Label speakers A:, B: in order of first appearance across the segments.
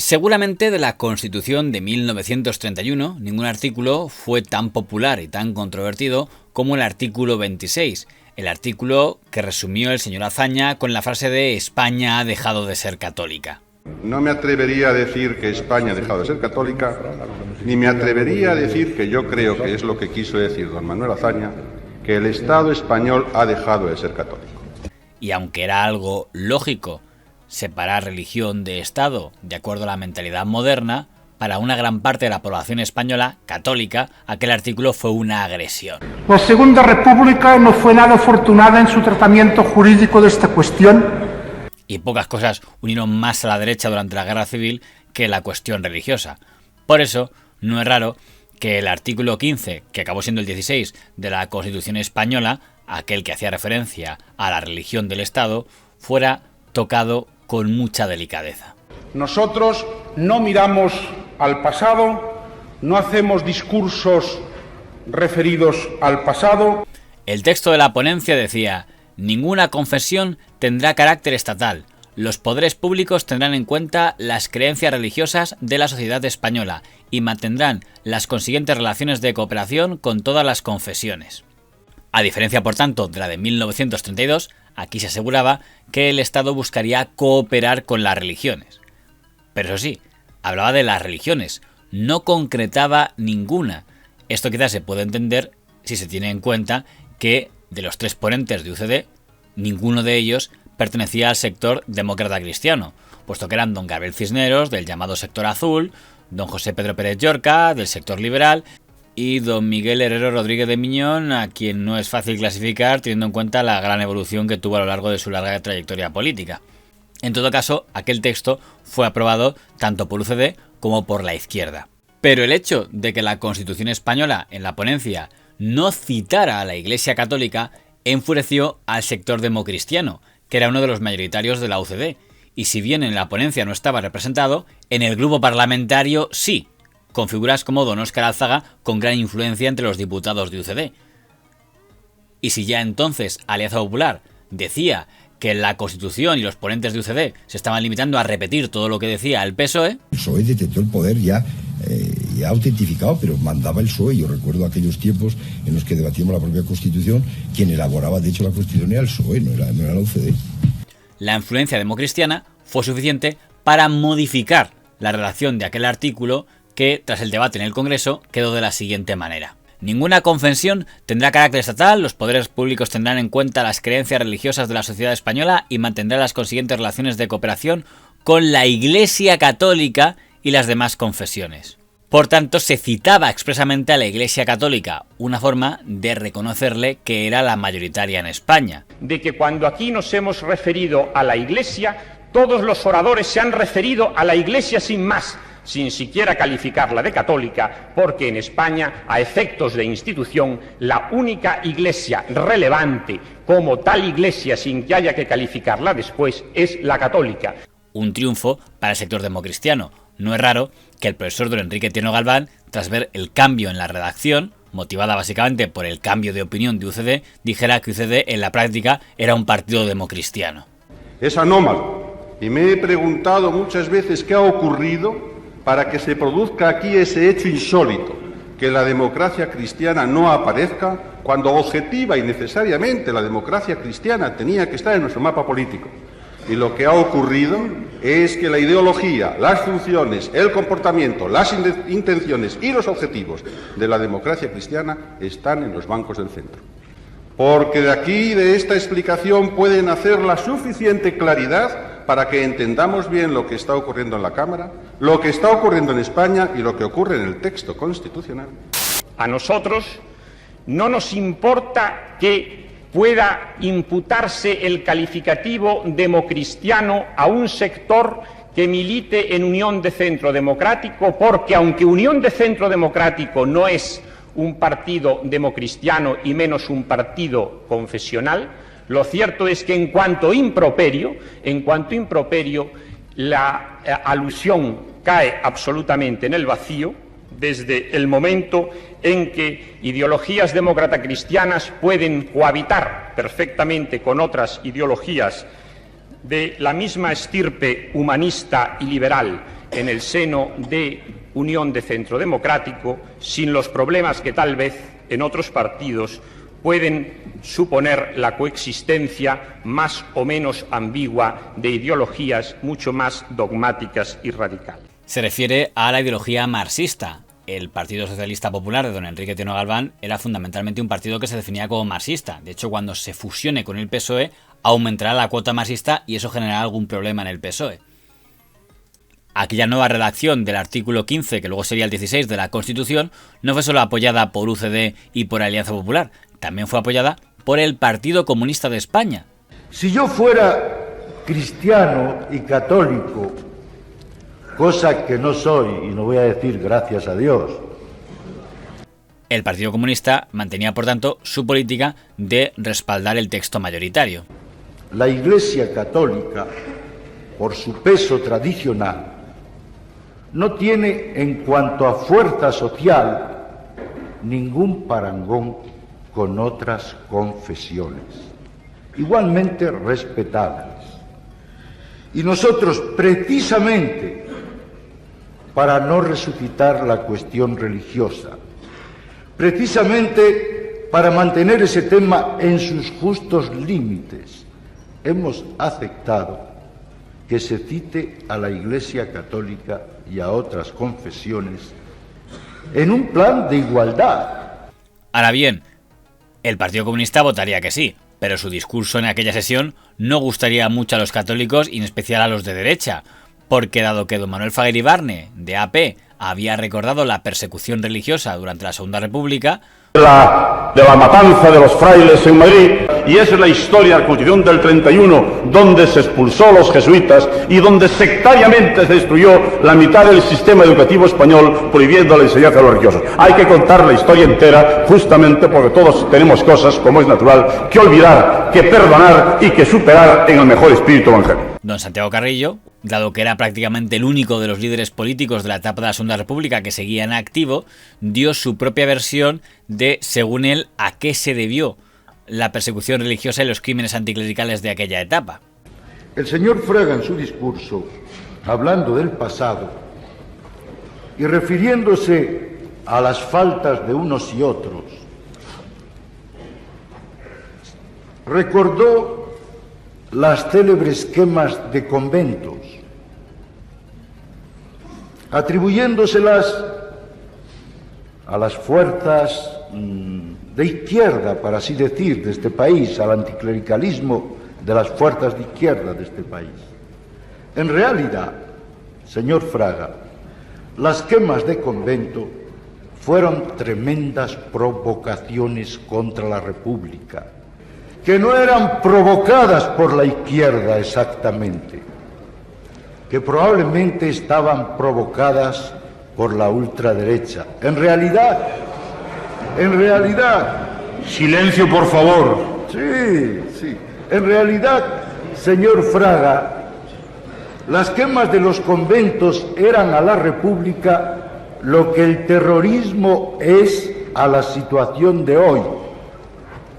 A: Seguramente de la Constitución de 1931 ningún artículo fue tan popular y tan controvertido como el artículo 26, el artículo que resumió el señor Azaña con la frase de España ha dejado de ser católica.
B: No me atrevería a decir que España ha dejado de ser católica, ni me atrevería a decir que yo creo que es lo que quiso decir don Manuel Azaña, que el Estado español ha dejado de ser católico.
A: Y aunque era algo lógico separar religión de Estado de acuerdo a la mentalidad moderna, para una gran parte de la población española católica, aquel artículo fue una agresión.
C: La Segunda República no fue nada afortunada en su tratamiento jurídico de esta cuestión.
A: Y pocas cosas unieron más a la derecha durante la Guerra Civil que la cuestión religiosa. Por eso, no es raro que el artículo 15, que acabó siendo el 16 de la Constitución española, aquel que hacía referencia a la religión del Estado, fuera tocado con mucha delicadeza.
D: Nosotros no miramos al pasado, no hacemos discursos referidos al pasado.
A: El texto de la ponencia decía: ninguna confesión tendrá carácter estatal. Los poderes públicos tendrán en cuenta las creencias religiosas de la sociedad española y mantendrán las consiguientes relaciones de cooperación con todas las confesiones. A diferencia, por tanto, de la de 1932, aquí se aseguraba que el Estado buscaría cooperar con las religiones. Pero eso sí, hablaba de las religiones, no concretaba ninguna. Esto quizás se puede entender si se tiene en cuenta que de los tres ponentes de UCD, ninguno de ellos pertenecía al sector demócrata cristiano, puesto que eran don Gabriel Cisneros, del llamado sector azul, don José Pedro Pérez Llorca, del sector liberal, y don Miguel Herrero Rodríguez de Miñón, a quien no es fácil clasificar teniendo en cuenta la gran evolución que tuvo a lo largo de su larga trayectoria política. En todo caso, aquel texto fue aprobado tanto por UCD como por la izquierda. Pero el hecho de que la Constitución española en la ponencia no citara a la Iglesia Católica enfureció al sector democristiano, que era uno de los mayoritarios de la UCD, y si bien en la ponencia no estaba representado, en el grupo parlamentario sí, con figuras como don Óscar Álzaga con gran influencia entre los diputados de UCD. Y si ya entonces Alianza Popular decía que la Constitución y los ponentes de UCD se estaban limitando a repetir todo lo que decía el PSOE...
E: El PSOE detentó el poder ya autentificado, pero mandaba el PSOE. Yo recuerdo aquellos tiempos en los que debatíamos la propia Constitución, quien elaboraba de hecho la Constitución era el PSOE, no era la UCD.
A: La influencia democristiana fue suficiente para modificar la redacción de aquel artículo que, tras el debate en el Congreso, quedó de la siguiente manera. Ninguna confesión tendrá carácter estatal, los poderes públicos tendrán en cuenta las creencias religiosas de la sociedad española y mantendrán las consiguientes relaciones de cooperación con la Iglesia Católica y las demás confesiones. Por tanto, se citaba expresamente a la Iglesia Católica, una forma de reconocerle que era la mayoritaria en España.
F: De que cuando aquí nos hemos referido a la Iglesia, todos los oradores se han referido a la Iglesia sin más, sin siquiera calificarla de católica, porque en España, a efectos de institución, la única iglesia relevante como tal iglesia, sin que haya que calificarla después, es la católica.
A: Un triunfo para el sector democristiano. No es raro que el profesor don Enrique Tieno Galván, tras ver el cambio en la redacción, motivada básicamente por el cambio de opinión de UCD, dijera que UCD en la práctica era un partido democristiano.
B: Es anómalo, y me he preguntado muchas veces qué ha ocurrido para que se produzca aquí ese hecho insólito, que la democracia cristiana no aparezca cuando objetiva y necesariamente la democracia cristiana tenía que estar en nuestro mapa político. Y lo que ha ocurrido es que la ideología, las funciones, el comportamiento, las intenciones y los objetivos de la democracia cristiana están en los bancos del centro. Porque de aquí, de esta explicación, puede nacer la suficiente claridad para que entendamos bien lo que está ocurriendo en la Cámara, lo que está ocurriendo en España y lo que ocurre en el texto constitucional.
F: A nosotros no nos importa que pueda imputarse el calificativo democristiano a un sector que milite en Unión de Centro Democrático, porque aunque Unión de Centro Democrático no es un partido democristiano y menos un partido confesional, lo cierto es que en cuanto improperio, la alusión cae absolutamente en el vacío desde el momento en que ideologías demócrata cristianas pueden cohabitar perfectamente con otras ideologías de la misma estirpe humanista y liberal en el seno de Unión de Centro Democrático, sin los problemas que tal vez en otros partidos pueden suponer la coexistencia más o menos ambigua de ideologías mucho más dogmáticas y radicales.
A: Se refiere a la ideología marxista. El Partido Socialista Popular de don Enrique Teno Galván era fundamentalmente un partido que se definía como marxista. De hecho, cuando se fusione con el PSOE, aumentará la cuota marxista y eso generará algún problema en el PSOE. Aquella nueva redacción del artículo 15, que luego sería el 16 de la Constitución, no fue solo apoyada por UCD y por Alianza Popular, también fue apoyada por el Partido Comunista de España.
G: Si yo fuera cristiano y católico, cosa que no soy, y no voy a decir gracias a Dios.
A: El Partido Comunista mantenía, por tanto, su política de respaldar el texto mayoritario.
G: La Iglesia Católica, por su peso tradicional, no tiene, en cuanto a fuerza social, ningún parangón con otras confesiones, igualmente respetables. Y nosotros, precisamente, para no resucitar la cuestión religiosa, precisamente para mantener ese tema en sus justos límites, hemos aceptado que se cite a la Iglesia Católica y a otras confesiones en un plan de igualdad.
A: Ahora bien, el Partido Comunista votaría que sí, pero su discurso en aquella sesión no gustaría mucho a los católicos y en especial a los de derecha, porque dado que don Manuel Fraguer Ibarne, de AP, había recordado la persecución religiosa durante la Segunda República,
D: de la matanza de los frailes en Madrid, y esa es la historia de la Constitución del 31, donde se expulsó a los jesuitas y donde sectariamente se destruyó la mitad del sistema educativo español, prohibiendo la enseñanza de los religiosos. Hay que contar la historia entera, justamente porque todos tenemos cosas, como es natural, que olvidar, que perdonar y que superar en el mejor espíritu evangélico.
A: Don Santiago Carrillo, dado que era prácticamente el único de los líderes políticos de la etapa de la Segunda República que seguía en activo, dio su propia versión de, según él, a qué se debió la persecución religiosa y los crímenes anticlericales de aquella etapa.
G: El señor Fraga, en su discurso, hablando del pasado y refiriéndose a las faltas de unos y otros, recordó las célebres quemas de conventos, atribuyéndoselas a las fuerzas de izquierda, para así decir, de este país, al anticlericalismo de las fuerzas de izquierda de este país. En realidad, señor Fraga, las quemas de convento fueron tremendas provocaciones contra la República, que no eran provocadas por la izquierda exactamente, que probablemente estaban provocadas por la ultraderecha. En realidad...
D: Silencio, por favor.
G: Sí. En realidad, señor Fraga, las quemas de los conventos eran a la República lo que el terrorismo es a la situación de hoy,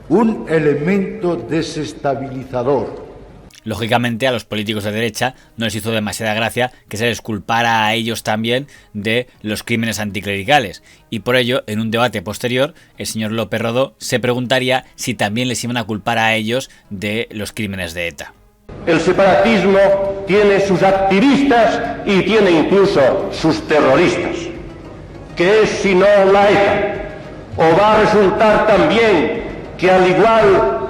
G: un elemento desestabilizador.
A: Lógicamente, a los políticos de derecha no les hizo demasiada gracia que se les culpara a ellos también de los crímenes anticlericales, y por ello, en un debate posterior, el señor López Rodó se preguntaría si también les iban a culpar a ellos de los crímenes de ETA.
H: El separatismo tiene sus activistas y tiene incluso sus terroristas. ¿Qué es sino la ETA? ¿O va a resultar también que, al igual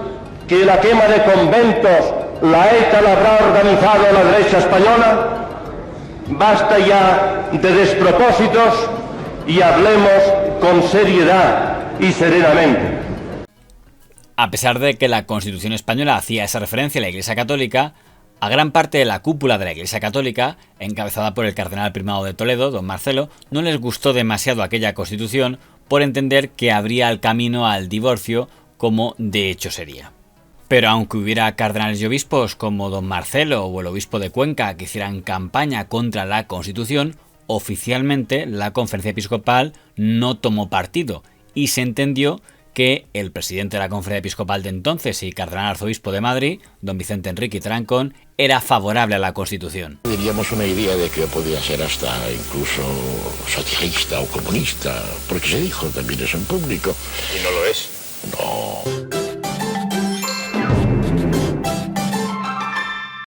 H: que la quema de conventos, la ETA la habrá organizado la derecha española? Basta ya de despropósitos y hablemos con seriedad y serenamente.
A: A pesar de que la Constitución española hacía esa referencia a la Iglesia Católica, a gran parte de la cúpula de la Iglesia Católica, encabezada por el cardenal primado de Toledo, don Marcelo, no les gustó demasiado aquella Constitución por entender que abría el camino al divorcio, como de hecho sería. Pero aunque hubiera cardenales y obispos como don Marcelo o el obispo de Cuenca que hicieran campaña contra la Constitución, oficialmente la Conferencia Episcopal no tomó partido y se entendió que el presidente de la Conferencia Episcopal de entonces y cardenal arzobispo de Madrid, don Vicente Enrique Trancón, era favorable a la Constitución.
I: Diríamos una idea de que podía ser hasta incluso satirista o comunista, porque se dijo también eso en público.
H: Y no lo es.
I: No.